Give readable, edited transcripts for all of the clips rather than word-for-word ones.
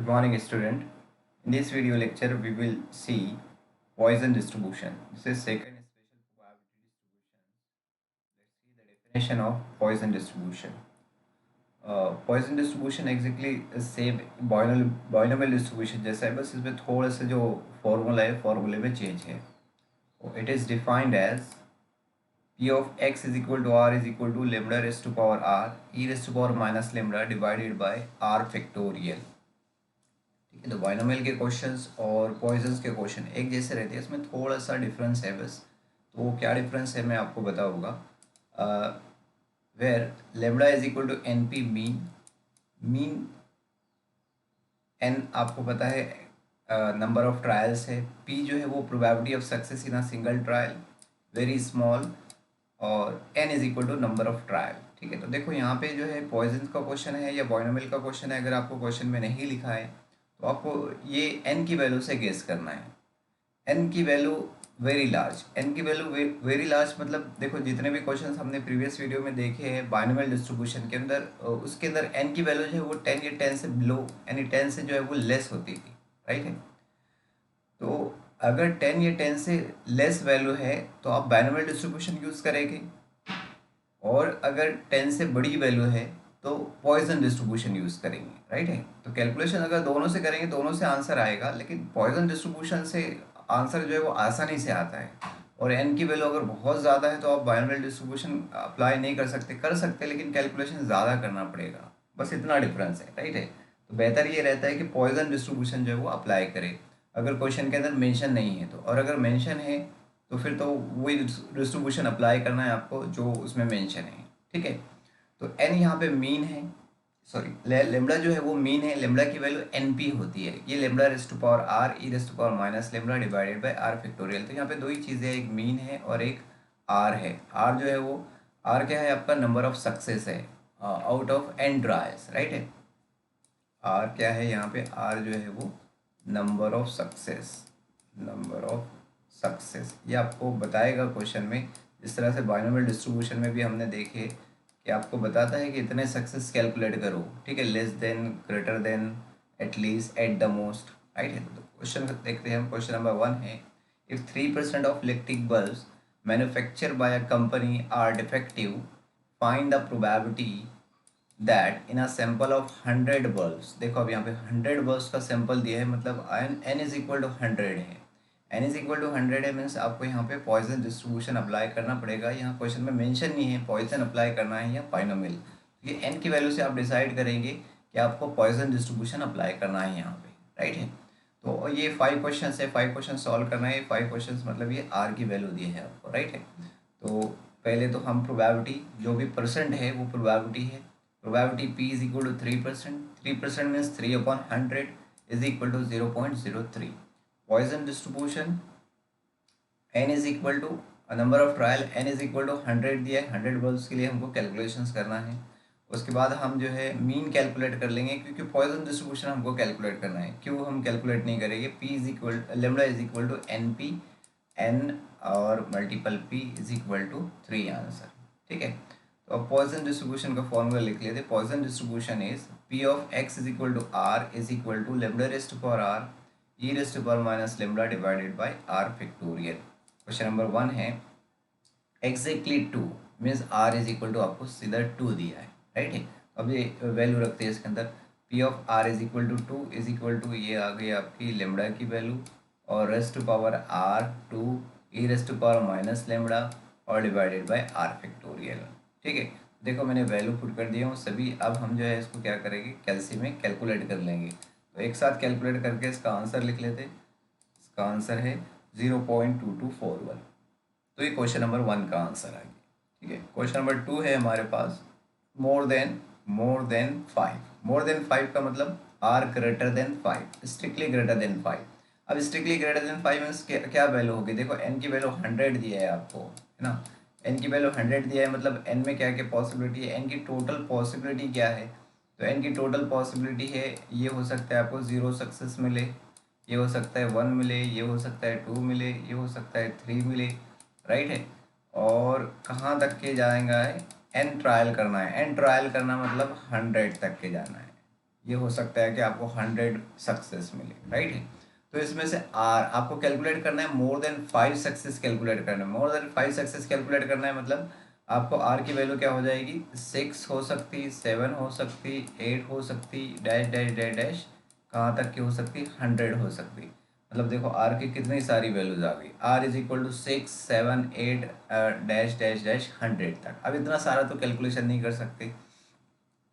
Good morning, student. In this video lecture, we will see Poisson distribution. This is second special probability distribution. Let's see the definition of Poisson distribution. Poisson distribution exactly same binomial distribution जैसा है, बस इसमें थोड़ा सा जो formula है फॉर्मूले में चेंज है. It is defined as P of x is equal to r is equal to lambda raised to power r e raised to power minus lambda divided by r factorial. ठीक है, तो binomial के questions और poisons के question एक जैसे रहते हैं, इसमें थोड़ा सा डिफरेंस है बस. तो वो क्या डिफरेंस है मैं आपको बताऊंगा. Where lambda is equal to N P mean. Mean N आपको पता है नंबर ऑफ ट्रायल्स है. पी जो है वो probability of success in a single trial very small. और N is equal to number of trial. ठीक है, तो देखो यहाँ पे जो है पॉइजन का क्वेश्चन है या बाइनोमियल का क्वेश्चन है. अगर आपको क्वेश्चन में नहीं लिखा है तो आपको ये एन की वैल्यू से गेस करना है. एन की वैल्यू वेरी लार्ज. एन की वैल्यू वेरी लार्ज मतलब देखो जितने भी क्वेश्चंस हमने प्रीवियस वीडियो में देखे हैं बाइनोमियल डिस्ट्रीब्यूशन के अंदर, उसके अंदर एन की वैल्यू जो है वो 10 या 10 से बिलो यानी 10 से जो है वो लेस होती थी. राइट है, तो अगर 10 या 10 से लेस वैल्यू है तो आप बाइनोमियल डिस्ट्रीब्यूशन यूज़ करेंगे. और अगर 10 से बड़ी वैल्यू है तो पॉइजन डिस्ट्रीब्यूशन यूज़ करेंगे. राइट है, तो कैलकुलेशन अगर दोनों से करेंगे दोनों से आंसर आएगा, लेकिन पॉइजन डिस्ट्रीब्यूशन से आंसर जो है वो आसानी से आता है. और एन की वैल्यू अगर बहुत ज़्यादा है तो आप बाइनोमियल डिस्ट्रीब्यूशन अप्लाई नहीं कर सकते लेकिन कैलकुलेशन ज़्यादा करना पड़ेगा. बस इतना डिफरेंस है. राइट है, तो बेहतर ये रहता है कि पॉइजन डिस्ट्रीब्यूशन जो है वो अप्लाई करें अगर क्वेश्चन के अंदर मेंशन नहीं है तो. और अगर मेंशन है तो फिर तो वही डिस्ट्रीब्यूशन अप्लाई करना है आपको जो उसमें मेंशन है. ठीक है, तो एन यहाँ पे मीन है, सॉरी लेमडा जो है वो मीन है. लेमडा की वैल्यू एन पी होती है. ये lambda raised to power R E raised to power minus lambda divided by R factorial. तो यहाँ पे दो ही चीज़ें हैं, एक मीन है और एक आर है. आर जो है वो आर क्या है आपका नंबर ऑफ सक्सेस है out of N trials. Right है, आर क्या है यहाँ पे, आर जो है वो number of success. Number of success ये आपको बताएगा क्वेश्चन में. इस तरह से बाइनोमियल डिस्ट्रीब्यूशन में भी हमने देखे कि आपको बताता है कि इतने सक्सेस कैलकुलेट करो. ठीक है, less than, greater than, at least, eight the most. Right है, तो क्वेश्चन देखते हैं हम. क्वेश्चन नंबर 1 है, if 3% of electric bulbs manufacture by a company are defective, find the probability that in a sample of 100 bulbs. देखो अब यहाँ पे 100 बल्ब्स का सैंपल दिया है, मतलब एन इज इक्वल टू 100 है. एन इज इक्वल टू 100 है मीन्स आपको यहाँ पे पॉइजन डिस्ट्रीब्यूशन अप्लाई करना पड़ेगा. यहाँ क्वेश्चन में मेंशन नहीं है पॉइजन अप्लाई करना है या बाइनोमियल. ये एन की वैल्यू से आप डिसाइड करेंगे कि आपको पॉइजन डिस्ट्रीब्यूशन अप्लाई करना है यहाँ पे. राइट है, तो ये 5 क्वेश्चन है, 5 क्वेश्चन सॉल्व करना है. 5 क्वेश्चन मतलब ये आर की वैल्यू दी है आपको. राइट है, तो पहले तो हम प्रोबेबिलिटी जो भी परसेंट है वो प्रोबेबिलिटी है. Probability P is equal to 3%. 3% means 3/100 is equal to 0.03. Poisson distribution N is equal to number of trial. N is equal to 100 दिया है. 100 बल्ब्स के लिए हमको कैलकुलेशंस करना है. उसके बाद हम जो है मीन कैलकुलेट कर लेंगे क्योंकि पॉइजन डिस्ट्रीब्यूशन हमको कैलकुलेट करना है. क्यों हम कैलकुलेट नहीं करेंगे, P is equal lambda is equal to N P, N और multiple P is equal to 3 answer. ठीक है, तो अब पॉइजन डिस्ट्रीब्यूशन का फॉर्मूला लिख लेते. Poisson distribution is P of X is equal to R is equal to lambda raised to power R E raised to power minus lambda divided by R factorial. Question number 1 है, exactly 2 means R is equal to आपको सीधा 2 दिया है. Right है, अब ये value रखते हैं इसके अंदर. P of R is equal to 2 is equal to ये आ गई आपकी लेमडा की वैल्यू और raised to power R 2 E raised to power minus lambda और डिवाइडेड बाय आर फैक्टोरियल. ठीक है, देखो मैंने वैल्यू पुट कर दिया हूँ सभी. अब हम जो है इसको क्या करेंगे, कैलसी में कैलकुलेट कर लेंगे. तो एक साथ कैलकुलेट करके इसका आंसर लिख लेते. इसका आंसर है 0.2241. तो ये क्वेश्चन नंबर 1 का आंसर आ गया. ठीक है, क्वेश्चन नंबर 2 है हमारे पास, मोर देन 5. मोर देन 5 का मतलब R greater than 5, strictly greater than 5. अब स्ट्रिक्टली ग्रेटर देन 5 मीन्स क्या वैल्यू होगी. देखो एन की वैल्यू 100 दिया है आपको, है ना. एन की वैल्यू 100 दिया है मतलब एन में क्या क्या पॉसिबिलिटी है, एन की टोटल पॉसिबिलिटी क्या है. तो एन की टोटल पॉसिबिलिटी है, ये हो सकता है आपको 0 सक्सेस मिले, ये हो सकता है 1 मिले, ये हो सकता है 2 मिले, ये हो सकता है 3 मिले. राइट है, और कहाँ तक के जाएगा है, एन ट्रायल करना है. एन ट्रायल करना मतलब 100 तक के जाना है. ये हो सकता है कि आपको 100 सक्सेस मिले, राइट है। तो इसमें से आर आपको कैलकुलेट करना है, मोर देन 5 सक्सेस कैलकुलेट करना है। मोर देन 5 सक्सेस कैलकुलेट करना है मतलब आपको आर की वैल्यू क्या हो जाएगी, 6 हो सकती, 7 हो सकती, 8 हो सकती, डैश डैश डैश डैश कहाँ तक की हो सकती, 100 हो सकती। मतलब देखो आर की कितनी सारी वैल्यूज आ गई, R is equal to 6, 7, 8 dash dash dash 100 तक। अब इतना सारा तो कैलकुलेशन नहीं कर सकते,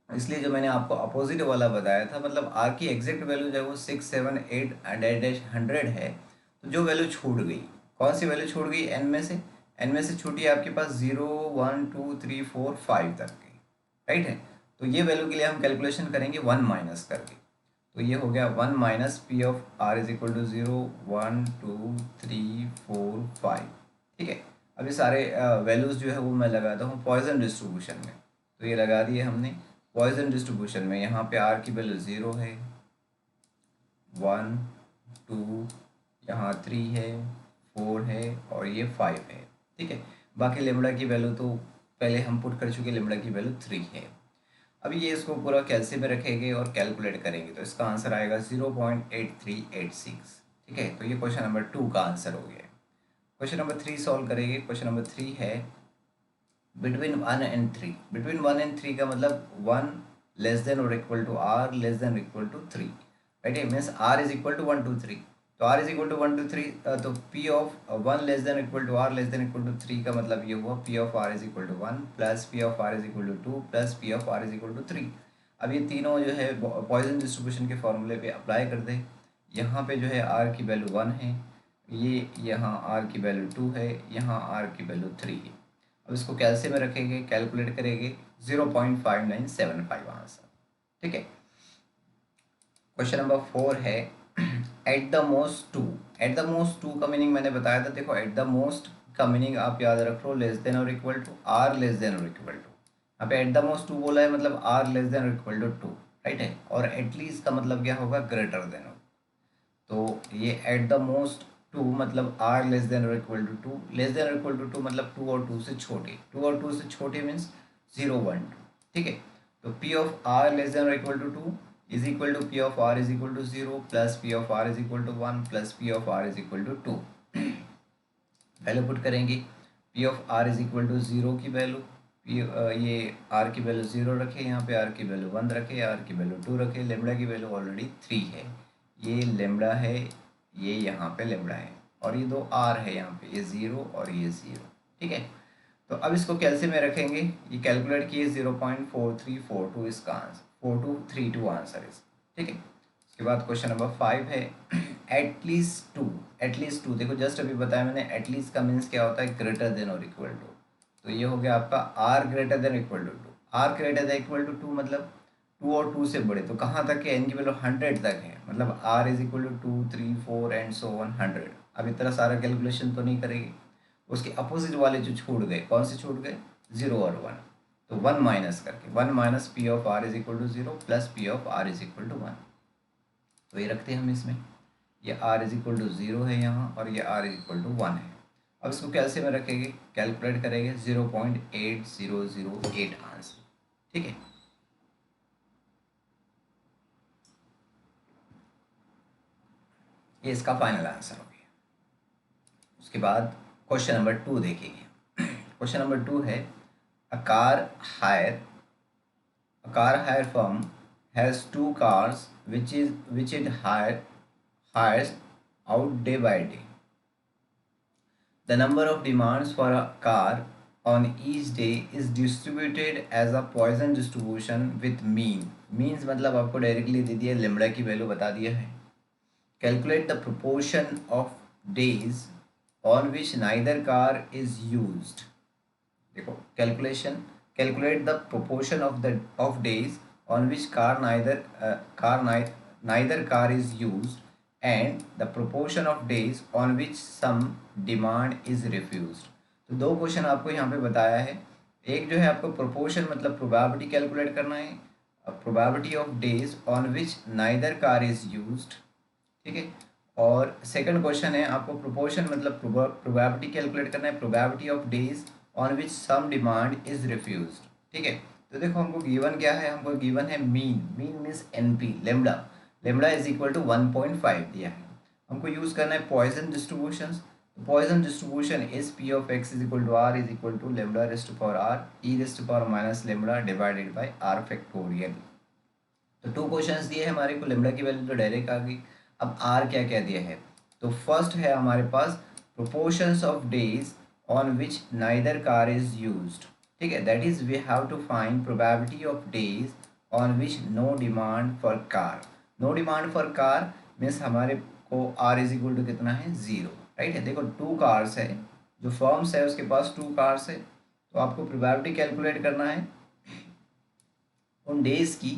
इसलिए जो मैंने आपको अपोजिट वाला बताया था, मतलब आर की एग्जैक्ट वैल्यू जो है वो 6, 7, 8 डैश डैश 100 है। तो जो वैल्यू छूट गई, कौन सी वैल्यू छूट गई, एन में से, एन में से छूटी है आपके पास 0, 1, 2, 3, 4, 5 तक की, राइट है। तो ये वैल्यू के लिए हम कैलकुलेशन करेंगे 1 माइनस करके। तो ये हो गया 1 minus P of R is equal to 0, 1, 2, 3, 4, 5, ठीक है। अब ये सारे वैल्यूज़ जो है वो मैं लगाता हूँ पॉइजन डिस्ट्रीब्यूशन में। तो ये लगा दिए हमने पॉइजन डिस्ट्रीब्यूशन में। यहाँ पे आर की वैल्यू 0 है, 1, 2, यहाँ 3 है, 4 है और ये 5 है, ठीक है। बाकी लेमड़ा की वैल्यू तो पहले हम पुट कर चुके, लेमड़ा की वैल्यू 3 है। अभी ये इसको पूरा कैलसी में रखेंगे और कैलकुलेट करेंगे, तो इसका आंसर आएगा 0.8386, ठीक है। तो ये क्वेश्चन नंबर 2 का आंसर हो गया। क्वेश्चन नंबर 3 सॉल्व करेंगे। क्वेश्चन नंबर 3 है बिटवीन 1 एंड 3। बिटवीन 1 एंड 3 का मतलब 1 लेस देन और equal to R less than equal to 3, right है। Means R is equal to 1, 2, 3। तो आर इज इक्वल टू 1, 2, 3, तो P of 1 less than equal to R less than equal to 3 का मतलब ये हुआ P of R is equal to 1 plus P of R is equal to 2 plus P of R is equal to 3। अब ये तीनों जो है Poisson distribution के फॉर्मूले पे अप्लाई कर दे। यहाँ पे जो है आर की वैल्यू 1 है, ये यहाँ आर की वैल्यू 2 है, यहाँ आर की वैल्यू 3 है। अब इसको कैलसी में रखेंगे, कैलकुलेट करेंगे, 0.5975 आंसर, ठीक है। क्वेश्चन नंबर 4 है at the most two. At the most two का मीनिंग मैंने बताया था। देखो एट द मोस्ट का मीनिंग आप याद रख लो, लेस देन और equal to, R less than और इक्वल टू। यहाँ पे एट द मोस्ट टू बोला है मतलब आर लेस देन और इक्वल टू 2, राइट है। और एटलीस्ट का मतलब क्या होगा, ग्रेटर देन। तो ये एट द मोस्ट टू मतलब आर लेस देन और इक्वल टू 2, लेस देन और इक्वल टू 2 मतलब 2 और 2 से छोटे, 2 और 2 से छोटे मीन्स 0, 1, 2, ठीक है। तो P of R less than और equal to 2 is equal to P of R is equal to 0 plus P of R is equal to 1 plus P of R is equal to 2। Value put करेंगे, P of R is equal to 0 की value, ये are की value 0 रखे, यहाँ पे are की value 1 रखे, are की वैल्यू 2 रखे, लेमड़ा की वैल्यू ऑलरेडी 3 है, ये लेमड़ा है, ये यहाँ पे लेमड़ा है और ये दो आर है यहाँ पे, ये 0 और ये 0, ठीक है। तो अब इसको कैलसी में रखेंगे, ये कैलकुलेट किए 0.4342 इसका आंसर, 4232 आंसर इस, ठीक है। उसके बाद क्वेश्चन नंबर 5 है एटलीस्ट टू। एटलीस्ट टू देखो जस्ट अभी बताया मैंने, एटलीस्ट का मीन्स क्या होता है, ग्रेटर देन और इक्वल टू। तो ये हो गया आपका R greater than equal to 2, R greater than equal to 2 मतलब 2 और 2 से बड़े। तो कहाँ तक है, एन की वैल्यू 100 तक है, मतलब R is equal to 2, 3, 4 and so 100। अब इतना सारा कैलकुलेशन तो नहीं करेगी, उसके अपोजिट वाले जो छूट गए, कौन से छूट गए, 0 और 1। तो 1 माइनस करके, 1 minus P of R is equal to 0 plus P of R is equal to 1। तो ये रखते हैं हम इसमें, ये आर इज इक्वल टू 0 है यहाँ और ये आर इज इक्वल टू 1 है। अब इसको कैसे में रखेंगे, कैलकुलेट करेंगे, 0.8008 आंसर, ठीक है। ये इसका फाइनल आंसर हो गया। उसके बाद क्वेश्चन नंबर 2 देखेंगे। क्वेश्चन नंबर 2 है a car hire firm has two cars which it hires out day by day. The number of demands for a car on each day is distributed as a Poisson distribution with mean. Means मतलब आपको directly दे दिया, lambda की value बता दिया है। Calculate the proportion of days on which neither car is used. देखो calculate the proportion of days on which neither car is used and the proportion of days on which some demand is refused. तो दो question आपको यहाँ पे बताया है। एक जो है आपको प्रोपोर्शन मतलब प्रोबेबिलिटी कैलकुलेट करना है, probability of days on which neither car is used, ठीक है। और सेकंड क्वेश्चन है आपको प्रोपोर्शन मतलब प्रोबेबिलिटी कैलकुलेट करना है, probability of days on which some demand is refused, ठीक है। तो देखो हमको गिवन क्या है, हमको गिवन है mean means NP lambda, lambda is equal to 1.5 दिया है। हमको यूज़ करना है पॉइसन डिस्ट्रीब्यूशन। तो Poisson distribution is P of X is equal to R is equal to lambda raised to power R E raised to power minus lambda divided by R factorial. तो 2 questions दिए हैं हमारे को, lambda की value तो direct आ गई। अब are क्या क्या दिया है, तो फर्स्ट है हमारे पास proportions of days on which neither car is used. ठीक है, that is we have to find probability of days on which no demand for car. No demand for car means हमारे को आर इज इक्वल टू कितना है, 0। Right है, देखो 2 cars है, जो फर्म्स है उसके पास 2 कार्स है, तो आपको प्रोबेबिलिटी कैलकुलेट करना है उन डेज की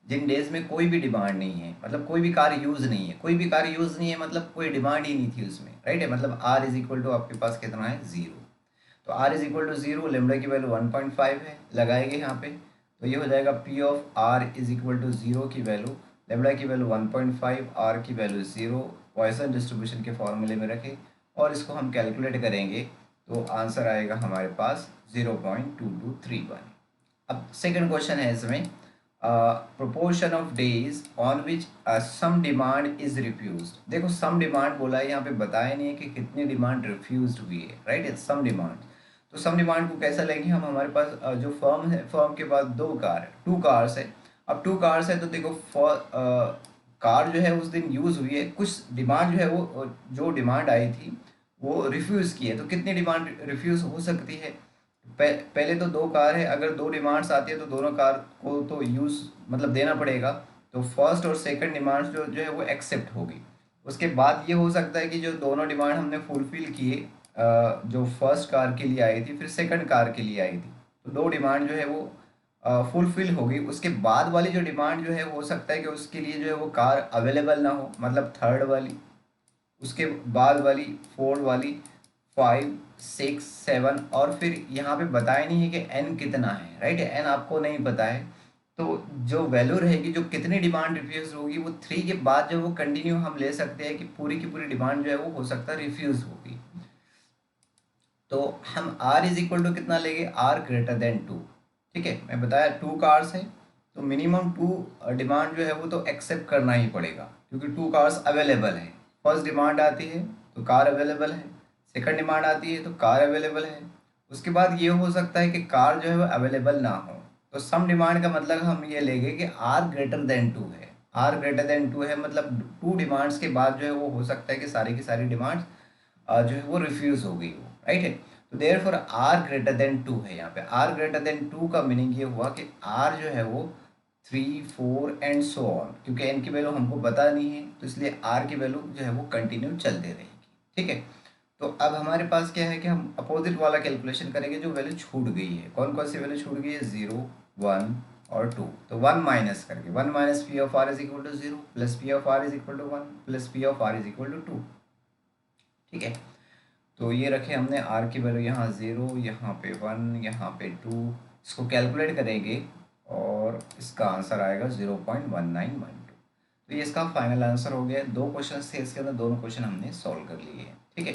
जिन डेज में कोई भी डिमांड नहीं है, मतलब कोई भी कार यूज़ नहीं है। कोई भी कार यूज़ नहीं है मतलब कोई डिमांड ही नहीं थी उसमें। राइट है, मतलब आर इज इक्वल टू आपके पास कितना है, 0। तो R is equal to 0, lambda की वैल्यू 1.5 है, लगाएंगे यहाँ पे, तो ये हो जाएगा P of R is equal to 0 की वैल्यू, लेमडा की वैल्यू 1.5, आर की वैल्यू 0, पॉइसन डिस्ट्रीब्यूशन के फॉर्मूले में रखें और इसको हम कैलकुलेट करेंगे तो आंसर आएगा हमारे पास 0.2231। अब सेकंड क्वेश्चन है इसमें, proportion of days on which some demand is refused. देखो सम डिमांड बोला है, यहाँ पे बताया नहीं है कि कितनी डिमांड रिफ्यूज्ड हुई है। राइट है, सम डिमांड, तो सम डिमांड को कैसा लेंगे हम, हमारे पास जो फर्म है, फर्म के पास 2 कार है, 2 कार्स है। अब 2 कार्स है तो देखो कार जो है उस दिन यूज़ हुई है, कुछ डिमांड जो है वो जो डिमांड आई थी वो रिफ्यूज़ की है। तो कितनी डिमांड रिफ्यूज़ हो सकती है, पहले तो 2 कार है, अगर 2 डिमांड्स आती है तो दोनों कार को तो यूज़ मतलब देना पड़ेगा। तो फर्स्ट और सेकंड डिमांड्स जो है वो एक्सेप्ट होगी। उसके बाद ये हो सकता है कि जो दोनों डिमांड हमने फुलफ़िल किए, जो फर्स्ट कार के लिए आई थी फिर सेकंड कार के लिए आई थी, तो 2 डिमांड जो है वो फुलफ़िल होगी। उसके बाद वाली जो डिमांड जो है हो सकता है कि उसके लिए जो है वो कार अवेलेबल ना हो, मतलब थर्ड वाली, उसके बाद वाली, फोर्थ वाली, 5, 6, 7, और फिर यहाँ पे बताया नहीं है कि एन कितना है। राइट है, एन आपको नहीं पता है, तो जो वैल्यू रहेगी, जो कितनी डिमांड रिफ्यूज होगी, वो 3 के बाद जो वो कंटिन्यू हम ले सकते हैं कि पूरी की पूरी डिमांड जो है वो हो सकता है रिफ्यूज होगी। तो हम r इज इक्वल टू कितना लेंगे, r ग्रेटर देन 2। ठीक है, मैं बताया 2 कार्स है तो मिनिमम 2 डिमांड जो है वो तो एक्सेप्ट करना ही पड़ेगा, क्योंकि 2 कार्स अवेलेबल है। फर्स्ट डिमांड आती है तो कार अवेलेबल है, सेकंड डिमांड आती है तो कार अवेलेबल है, उसके बाद ये हो सकता है कि कार जो है वो अवेलेबल ना हो। तो सम डिमांड का मतलब हम ये लेंगे कि r ग्रेटर देन 2 है, r ग्रेटर देन 2 है, मतलब 2 डिमांड्स के बाद जो है वो हो सकता है कि सारी की सारी डिमांड्स जो है वो रिफ्यूज हो गई हो। राइट है, तो therefore R greater than 2 है। यहाँ पे आर ग्रेटर देन 2 का मीनिंग ये हुआ कि आर जो है वो 3, 4 एंड सो ऑन, क्योंकि एन की वैल्यू हमको पता नहीं है तो इसलिए आर की वैल्यू जो है वो कंटिन्यू चलते रहेगी। ठीक है, तो अब हमारे पास क्या है कि हम अपोजिट वाला कैलकुलेशन करेंगे, जो वैल्यू छूट गई है। कौन कौन सी वैल्यू छूट गई है, 0, 1 और 2। तो 1 माइनस करके, 1 minus P of R is equal to 0 plus P of R is equal to 1 plus P of R is equal to 2। ठीक है, तो ये रखे हमने आर की वैल्यू यहाँ 0, यहाँ पे 1, यहाँ पे 2। इसको कैलकुलेट करेंगे और इसका आंसर आएगा 0.1912। तो ये इसका फाइनल आंसर हो गया। 2 क्वेश्चन थे इसके अंदर, दोनों क्वेश्चन हमने सॉल्व कर लिए हैं। ठीक है,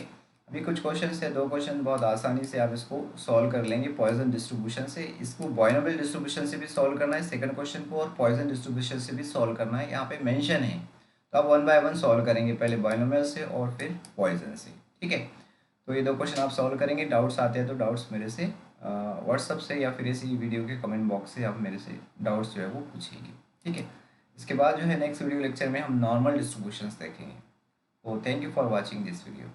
अभी कुछ क्वेश्चन है, 2 क्वेश्चन बहुत आसानी से आप इसको सॉल्व कर लेंगे पॉइजन डिस्ट्रीब्यूशन से। इसको बाइनोमियल डिस्ट्रीब्यूशन से भी सॉल्व करना है सेकंड क्वेश्चन को, और पॉइजन डिस्ट्रीब्यूशन से भी सॉल्व करना है, यहाँ पे मेंशन है। तो आप 1 बाय 1 सॉल्व करेंगे, पहले बाइनोमियल से और फिर पॉइजन से। ठीक है, तो ये 2 क्वेश्चन आप सॉल्व करेंगे। डाउट्स आते हैं तो डाउट्स मेरे से व्हाट्सअप से या फिर इसी वीडियो के कमेंट बॉक्स से आप मेरे से डाउट्स जो है वो पूछेंगे। ठीक है, इसके बाद जो है नेक्स्ट वीडियो लेक्चर में हम नॉर्मल डिस्ट्रीब्यूशंस देखेंगे। तो thank you for watching this video.